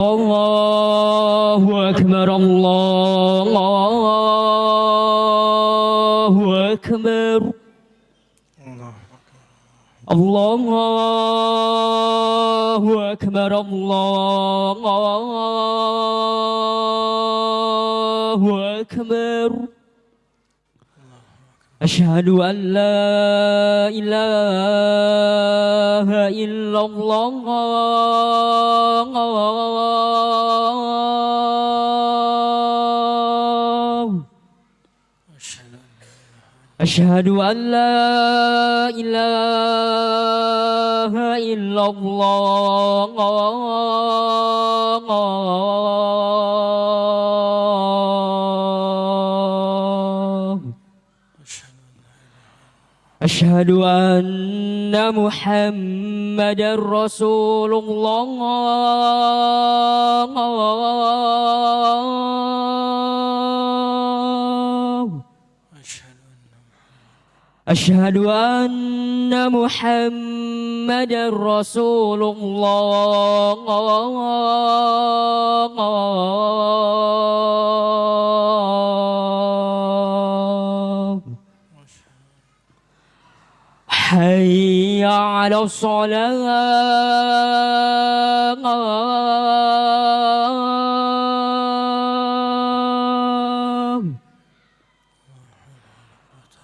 الله أكبر الله أكبر الله أكبر الله أكبر أشهد أن لا إله إلا الله أشهد أن لا إله إلا الله أشهد أن محمد رسول الله أشهد أن محمد رسول الله حي على الصلاة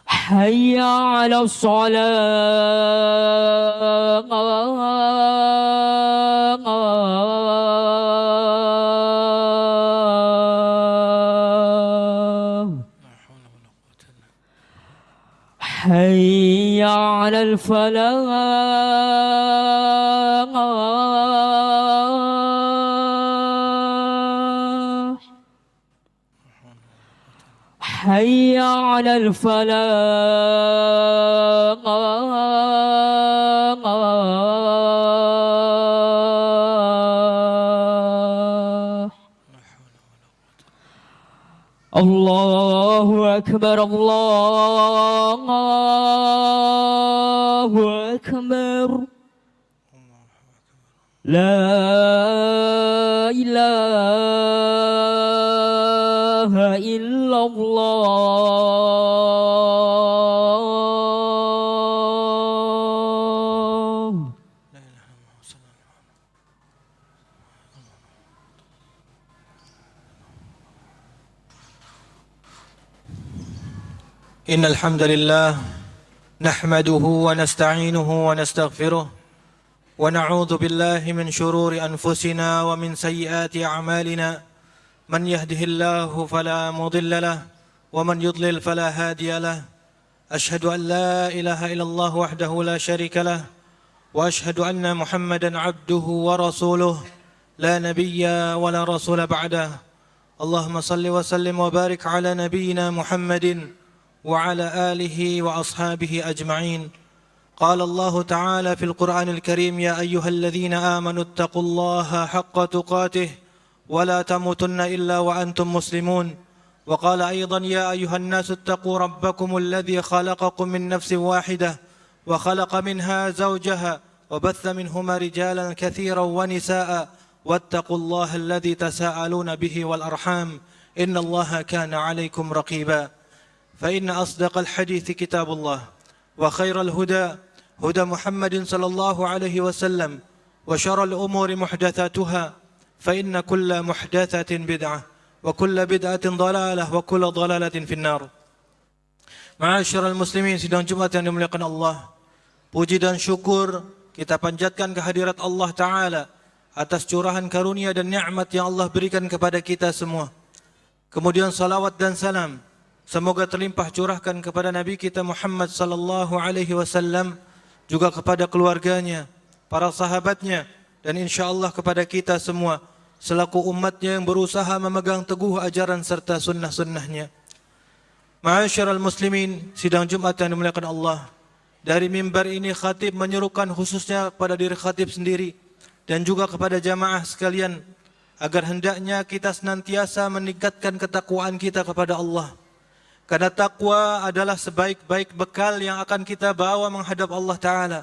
حي على الصلاة حي على الفلاح حي على الفلاح الله أكبر الله أكبر لا إله إلا الله إن الحمد لله نحمده ونستعينه ونستغفره ونعوذ بالله من شرور أنفسنا ومن سيئات أعمالنا من يهده الله فلا مضل له ومن يضلل فلا هادي له أشهد أن لا إله إلا الله وحده لا شريك له وأشهد أن محمدا عبده ورسوله لا نبي ولا رسول بعده اللهم صل وسلم وبارك على نبينا محمد وعلى آله وأصحابه أجمعين قال الله تعالى في القرآن الكريم يا أيها الذين آمنوا اتقوا الله حق تقاته ولا تموتن إلا وأنتم مسلمون وقال أيضا يا أيها الناس اتقوا ربكم الذي خلقكم من نفس واحدة وخلق منها زوجها وبث منهما رجالا كثيرا ونساء واتقوا الله الذي تساءلون به والأرحام إن الله كان عليكم رقيبا فإن أصدق الحديث كتاب الله وخير الهدى هدى محمد صلى الله عليه وسلم وشر الأمور محدثاتها فإن كل محدثة بدعة وكل بدعة ضلالة وكل ضلالة في النار. Ma'asyiral muslimin, sidang Jumat yang dimuliakan Allah, puji dan syukur kita panjatkan kehadirat Allah Ta'ala atas curahan karunia dan nikmat yang Allah berikan kepada kita semua. Kemudian salawat dan salam semoga terlimpah curahkan kepada Nabi kita Muhammad sallallahu alaihi wasallam, juga kepada keluarganya, para sahabatnya, dan insyaallah kepada kita semua selaku umatnya yang berusaha memegang teguh ajaran serta sunnah-sunnahnya. Ma'asyiral muslimin, sidang Jumat yang dimuliakan Allah, dari mimbar ini khatib menyerukan khususnya kepada diri khatib sendiri dan juga kepada jamaah sekalian agar hendaknya kita senantiasa meningkatkan ketakwaan kita kepada Allah. Karena takwa adalah sebaik-baik bekal yang akan kita bawa menghadap Allah Ta'ala.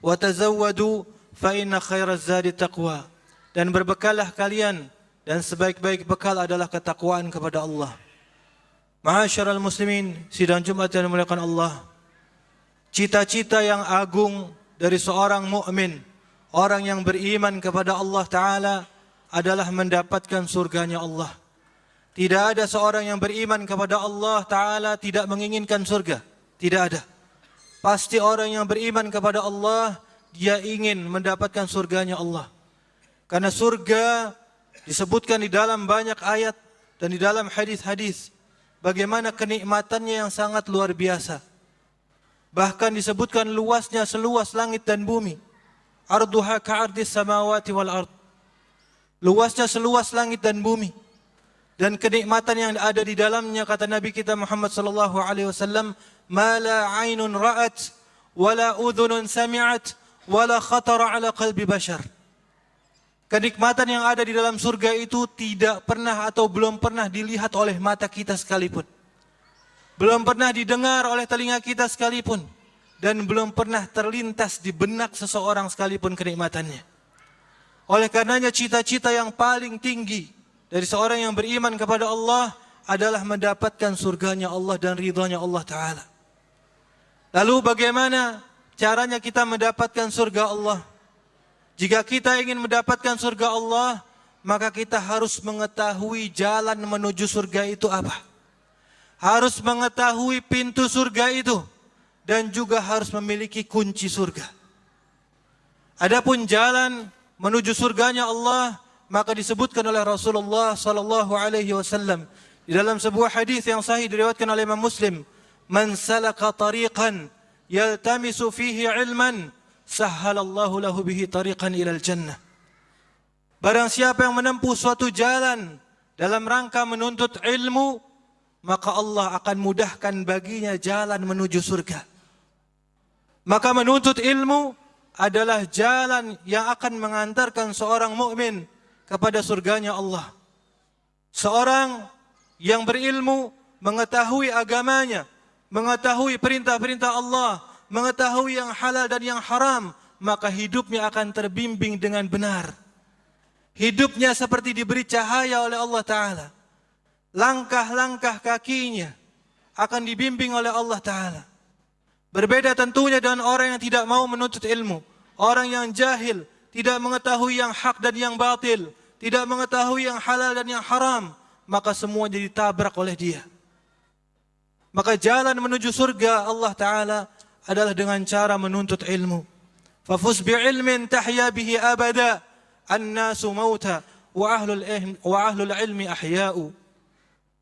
Wa tazawwadu fa inna khairaz zadi taqwa. dan berbekallah kalian, dan sebaik-baik bekal adalah ketakwaan kepada Allah. Ma'asyiral muslimin, sidang Jumat yang dimuliakan Allah, cita-cita yang agung dari seorang mukmin, orang yang beriman kepada Allah Ta'ala adalah mendapatkan surganya Allah. Tidak ada seorang yang beriman kepada Allah Ta'ala tidak menginginkan surga. Tidak ada. Pasti orang yang beriman kepada Allah, dia ingin mendapatkan surganya Allah. Karena surga disebutkan di dalam banyak ayat dan di dalam hadis-hadis bagaimana kenikmatannya yang sangat luar biasa. Bahkan disebutkan luasnya seluas langit dan bumi. Arduha ka'ardis samawati wal ard. Luasnya seluas langit dan bumi. Dan kenikmatan yang ada di dalamnya, kata Nabi kita Muhammad sallallahu alaihi wasallam, ma la 'ainun ra'at wa la udhunun sami'at wa la khatara 'ala qalbi bashar. Kenikmatan yang ada di dalam surga itu tidak pernah atau belum pernah dilihat oleh mata kita sekalipun. Belum pernah didengar oleh telinga kita sekalipun. Dan belum pernah terlintas di benak seseorang sekalipun kenikmatannya. Oleh karenanya cita-cita yang paling tinggi dari seorang yang beriman kepada Allah adalah mendapatkan surganya Allah dan ridhanya Allah Ta'ala. Lalu bagaimana caranya kita mendapatkan surga Allah? Jika kita ingin mendapatkan surga Allah, maka kita harus mengetahui jalan menuju surga itu apa. Harus mengetahui pintu surga itu. Dan juga harus memiliki kunci surga. Adapun jalan menuju surganya Allah, maka disebutkan oleh Rasulullah sallallahu alaihi wasallam di dalam sebuah hadis yang sahih diriwayatkan oleh Imam Muslim, "Man salaka tariqan yaltamisu fihi ilman, sahhalallahu lahu bihi tariqan ilal jannah." Barang siapa yang menempuh suatu jalan dalam rangka menuntut ilmu, maka Allah akan mudahkan baginya jalan menuju surga. Maka menuntut ilmu adalah jalan yang akan mengantarkan seorang mukmin kepada surganya Allah. Seorang yang berilmu, mengetahui agamanya, mengetahui perintah-perintah Allah, mengetahui yang halal dan yang haram, maka hidupnya akan terbimbing dengan benar. Hidupnya seperti diberi cahaya oleh Allah Ta'ala. Langkah-langkah kakinya akan dibimbing oleh Allah Ta'ala. Berbeda tentunya dengan orang yang tidak mau menuntut ilmu. Orang yang jahil, tidak mengetahui yang hak dan yang batil, tidak mengetahui yang halal dan yang haram, maka semua jadi tabrak oleh dia. Maka jalan menuju surga Allah Ta'ala adalah dengan cara menuntut ilmu. Fafuz bi'ilmin tahya bihi abada, annasu mauta, wa ahlul ilmi ahya'u.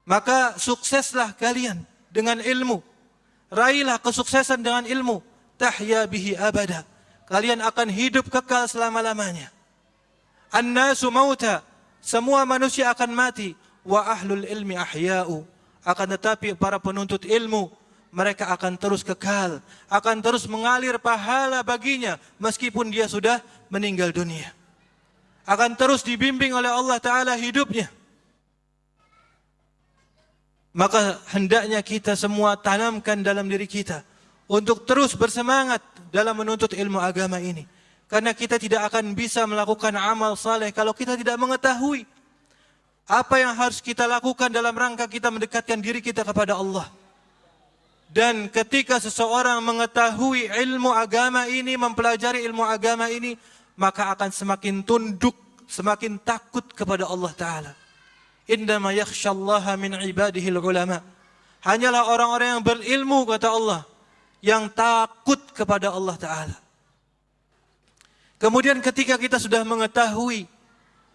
Maka sukseslah kalian dengan ilmu. Raihlah kesuksesan dengan ilmu. Tahya bihi abada. Kalian akan hidup kekal selama-lamanya. An-nasu mauta. Semua manusia akan mati. Wa ahlul ilmi ahya'u. Akan tetapi para penuntut ilmu, mereka akan terus kekal. Akan terus mengalir pahala baginya. Meskipun dia sudah meninggal dunia. Akan terus dibimbing oleh Allah Ta'ala hidupnya. Maka hendaknya kita semua tanamkan dalam diri kita untuk terus bersemangat dalam menuntut ilmu agama ini. Karena kita tidak akan bisa melakukan amal saleh kalau kita tidak mengetahui apa yang harus kita lakukan dalam rangka kita mendekatkan diri kita kepada Allah. Dan ketika seseorang mengetahui ilmu agama ini, mempelajari ilmu agama ini, maka akan semakin tunduk, semakin takut kepada Allah Ta'ala. Innama yakhshallaha min ibadihil ulama. Hanyalah orang-orang yang berilmu, kata Allah, yang takut kepada Allah Ta'ala. Kemudian ketika kita sudah mengetahui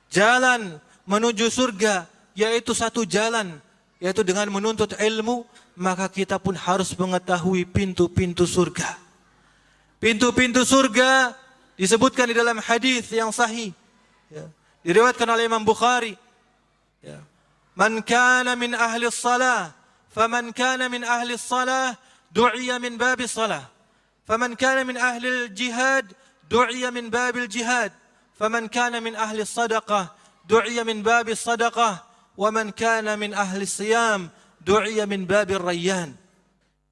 jalan menuju surga, yaitu satu jalan, yaitu dengan menuntut ilmu, maka kita pun harus mengetahui pintu-pintu surga. Pintu-pintu surga disebutkan di dalam hadis yang sahih, diriwayatkan oleh Imam Bukhari. Man kana min ahli salah, faman kana min ahli salah, du'iya min babi salah. Faman kana min ahli jihad, du'iya min babil jihad. Faman kana min ahli sadaqah, du'iya min babi sadaqah. Wa man kana min ahli siyam, du'iya min babil rayyan.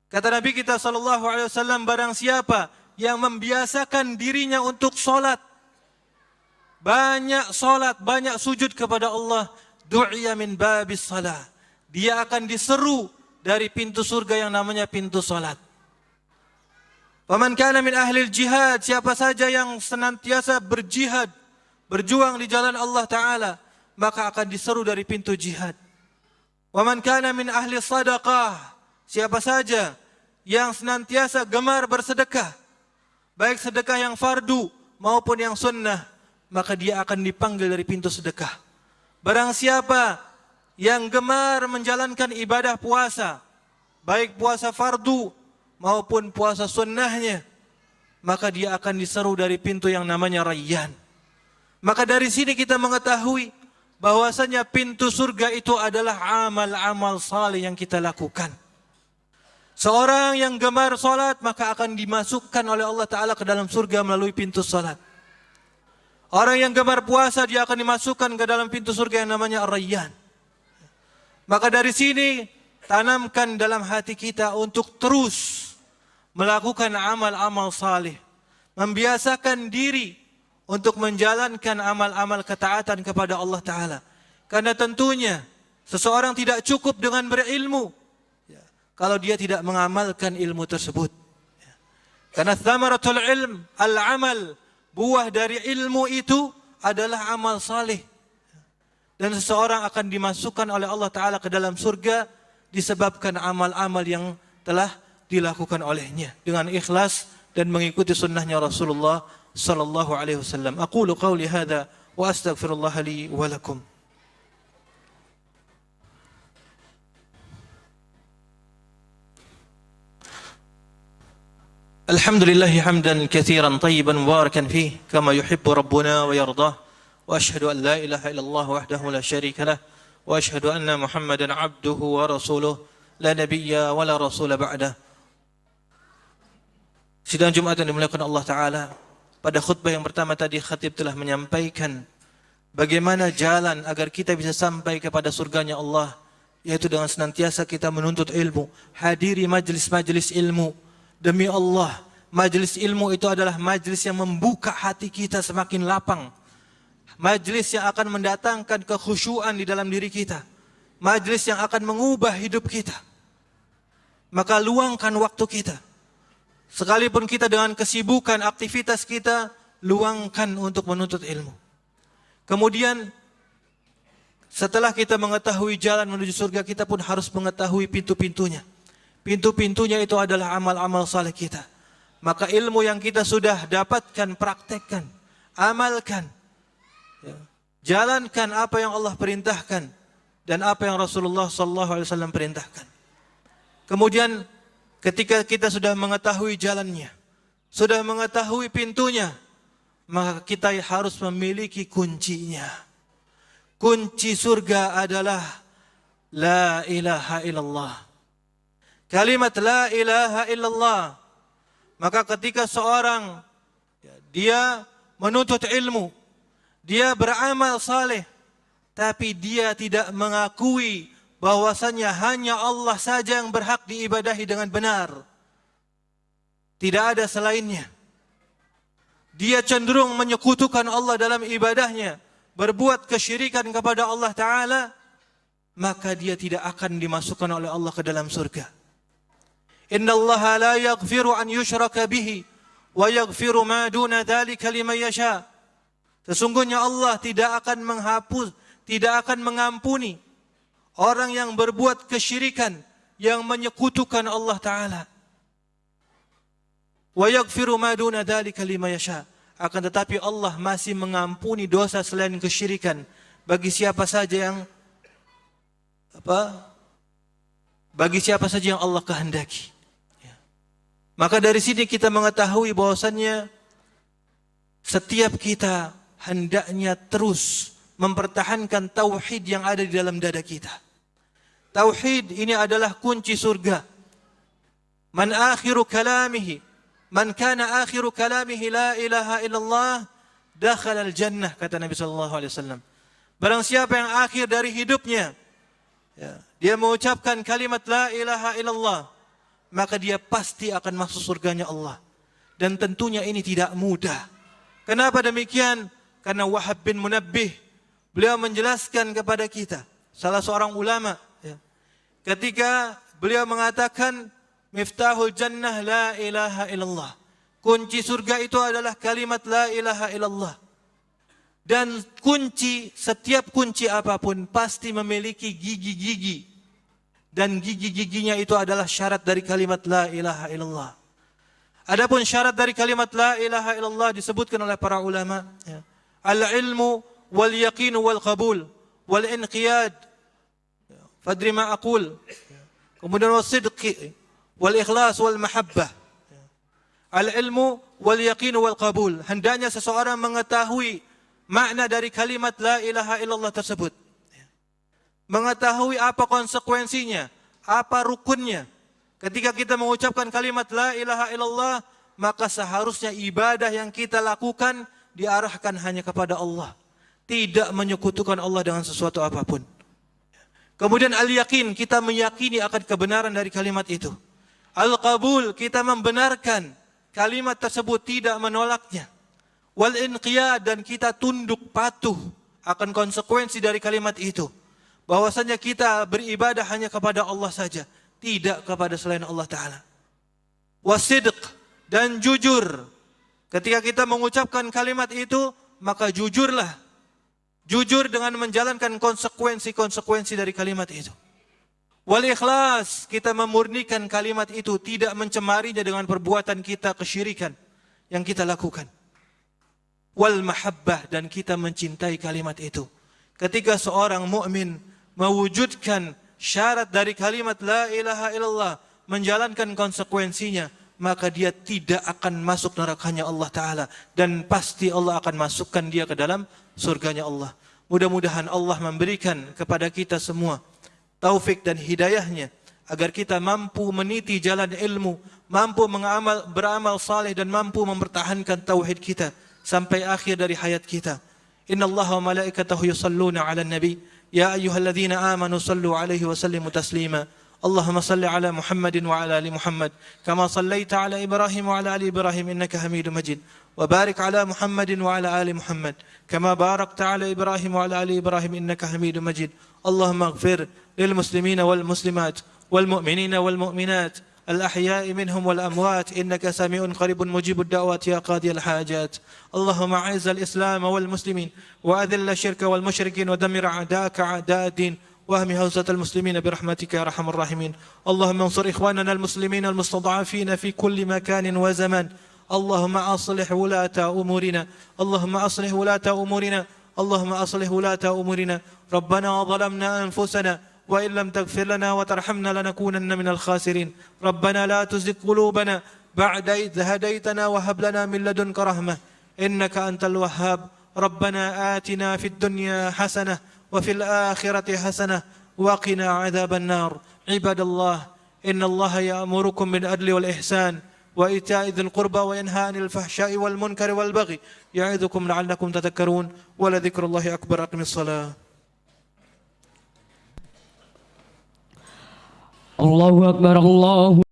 Kata Nabi kita SAW, barang siapa yang membiasakan dirinya untuk sholat, banyak salat, banyak sujud kepada Allah, du'iya min babis salah. Dia akan diseru dari pintu surga yang namanya pintu salat. Faman kana min ahlil jihad, siapa saja yang senantiasa berjihad, berjuang di jalan Allah Ta'ala, maka akan diseru dari pintu jihad. Waman kana min ahli sadaqah, siapa saja yang senantiasa gemar bersedekah, baik sedekah yang fardu maupun yang sunnah, maka dia akan dipanggil dari pintu sedekah. Barang siapa yang gemar menjalankan ibadah puasa, baik puasa fardu maupun puasa sunnahnya, maka dia akan diseru dari pintu yang namanya Rayyan. Maka dari sini kita mengetahui bahwasanya pintu surga itu adalah amal-amal saleh yang kita lakukan. Seorang yang gemar salat maka akan dimasukkan oleh Allah Ta'ala ke dalam surga melalui pintu salat. Orang yang gemar puasa dia akan dimasukkan ke dalam pintu surga yang namanya Rayyan. Maka dari sini tanamkan dalam hati kita untuk terus melakukan amal-amal saleh, membiasakan diri untuk menjalankan amal-amal ketaatan kepada Allah Ta'ala. Karena tentunya seseorang tidak cukup dengan berilmu kalau dia tidak mengamalkan ilmu tersebut. Karena thamaratul ilm, al-amal, buah dari ilmu itu adalah amal saleh. Dan seseorang akan dimasukkan oleh Allah Ta'ala ke dalam surga disebabkan amal-amal yang telah dilakukan olehnya dengan ikhlas dan mengikuti sunnahnya Rasulullah sallallahu alaihi wasallam. Aqulu qawli hadza wa astaghfirullah li wa lakum. Alhamdulillahi hamdan katsiran tayyiban mubarakan fihi kama yuhibbu rabbuna wa yardah. Wa ashhadu an la ilaha illallah wahdahu la syarika lah wa ashhadu anna Muhammadan abduhu wa rasuluh la nabiyya wa la rasula ba'dah. Sidang Jumat yang dimuliakan Allah Ta'ala, pada khutbah yang pertama tadi khatib telah menyampaikan bagaimana jalan agar kita bisa sampai kepada surganya Allah, yaitu dengan senantiasa kita menuntut ilmu, hadiri majlis-majlis ilmu. Demi Allah, majlis ilmu itu adalah majlis yang membuka hati kita semakin lapang, majlis yang akan mendatangkan kekhusyuan di dalam diri kita, majlis yang akan mengubah hidup kita. Maka luangkan waktu kita, sekalipun kita dengan kesibukan aktivitas kita, luangkan untuk menuntut ilmu. Kemudian setelah kita mengetahui jalan menuju surga, kita pun harus mengetahui pintu-pintunya. Pintu-pintunya itu adalah amal-amal saleh kita. Maka ilmu yang kita sudah dapatkan, praktekkan, amalkan. Jalankan apa yang Allah perintahkan dan apa yang Rasulullah SAW perintahkan. Kemudian ketika kita sudah mengetahui jalannya, sudah mengetahui pintunya, maka kita harus memiliki kuncinya. Kunci surga adalah la ilaha illallah. Kalimat la ilaha illallah. Maka ketika seorang dia menuntut ilmu, dia beramal saleh, tapi dia tidak mengakui bahwasanya hanya Allah saja yang berhak diibadahi dengan benar, tidak ada selainnya. Dia cenderung menyekutukan Allah dalam ibadahnya, berbuat kesyirikan kepada Allah Ta'ala, maka dia tidak akan dimasukkan oleh Allah ke dalam surga. Inna Allah la yaghfiru an yushraka bihi wa yaghfiru ma duna dzalika liman yasha. Sesungguhnya Allah tidak akan menghapus, tidak akan mengampuni orang yang berbuat kesyirikan, yang menyekutukan Allah Ta'ala. Wa yaghfiru ma duna dzalika liman yasha. Akan tetapi Allah masih mengampuni dosa selain kesyirikan bagi siapa saja yang bagi siapa saja yang Allah kehendaki. Maka dari sini kita mengetahui bahwasannya setiap kita hendaknya terus mempertahankan tauhid yang ada di dalam dada kita. Tauhid ini adalah kunci surga. Man kana akhiru kalamihi la ilaha illallah dakhala al-jannah, kata Nabi sallallahu alaihi wasallam. Barang siapa yang akhir dari hidupnya dia mengucapkan kalimat la ilaha illallah, maka dia pasti akan masuk surganya Allah. Dan tentunya ini tidak mudah. Kenapa demikian? Karena Wahab bin Munabbih, beliau menjelaskan kepada kita, salah seorang ulama, ya, ketika beliau mengatakan, Miftahul jannah la ilaha illallah. Kunci surga itu adalah kalimat la ilaha illallah. Dan setiap kunci apapun pasti memiliki gigi-gigi. Dan gigi-giginya itu adalah syarat dari kalimat la ilaha illallah. Adapun syarat dari kalimat la ilaha illallah disebutkan oleh para ulama, ya. Al-ilmu wal yaqinu wal qabul wal inqiyad. Fadri ma aqul. Kemudian wasidqi wal ikhlas wal mahabbah. Al-ilmu wal yaqinu wal qabul. Hendaknya seseorang mengetahui makna dari kalimat la ilaha illallah tersebut. Mengetahui apa konsekuensinya, apa rukunnya. Ketika kita mengucapkan kalimat la ilaha illallah, maka seharusnya ibadah yang kita lakukan diarahkan hanya kepada Allah, tidak menyekutukan Allah dengan sesuatu apapun. Kemudian al-yakin, kita meyakini akan kebenaran dari kalimat itu. Al-qabul, kita membenarkan kalimat tersebut, tidak menolaknya. Wal-inqiyad, dan kita tunduk patuh akan konsekuensi dari kalimat itu. Bahwasanya kita beribadah hanya kepada Allah saja, tidak kepada selain Allah Ta'ala. Wasidq, dan jujur. Ketika kita mengucapkan kalimat itu, maka jujurlah. Jujur dengan menjalankan konsekuensi-konsekuensi dari kalimat itu. Wal ikhlas, kita memurnikan kalimat itu, tidak mencemarinya dengan perbuatan kita kesyirikan yang kita lakukan. Wal mahabbah, dan kita mencintai kalimat itu. Ketika seorang mukmin mewujudkan syarat dari kalimat la ilaha illallah, menjalankan konsekuensinya, maka dia tidak akan masuk nerakanya Allah Ta'ala. Dan pasti Allah akan masukkan dia ke dalam surganya Allah. Mudah-mudahan Allah memberikan kepada kita semua taufik dan hidayahnya, agar kita mampu meniti jalan ilmu, mampu beramal saleh, dan mampu mempertahankan tauhid kita sampai akhir dari hayat kita. Inna Allah wa malaikatahu yusalluna ala nabi, ya ayyuhalladzina amanu sallu alaihi wa sallimu taslima. اللهم صل على محمد وعلى آل محمد كما صليت على إبراهيم وعلى آل إبراهيم إنك حميد مجيد وبارك على محمد وعلى آل محمد كما باركت على إبراهيم وعلى آل إبراهيم إنك حميد مجيد اللهم اغفر للمسلمين والمسلمات والمؤمنين والمؤمنات الأحياء منهم والأموات إنك سميع قريب مجيب الدعوات يا قاضي الحاجات اللهم أعز الإسلام والمسلمين وأذل الشرك والمشركين ودمر أعداءك أعداء الدين واهم هوزة المسلمين برحمتك يا أرحم الراحمين اللهم انصر إخواننا المسلمين المستضعفين في كل مكان وزمان اللهم أصلح ولاة أمورنا اللهم أصلح ولاة أمورنا اللهم أصلح ولاة أمورنا ربنا ظلمنا أنفسنا وإن لم تغفر لنا وترحمنا لنكونن من الخاسرين ربنا لا تزغ قلوبنا بعد إذ هديتنا وهب لنا من لدنك رحمة إنك أنت الوهاب ربنا آتنا في الدنيا حسنة وفي الآخرة حسنة وقنا عذاب النار عباد الله إن الله يأمركم بالعدل والإحسان وإيتاء ذي القربى وينهى عن الفحشاء والمنكر والبغي يعظكم لعلكم تذكرون ولذكر الله أكبر أقم الصلاة الله أكبر الله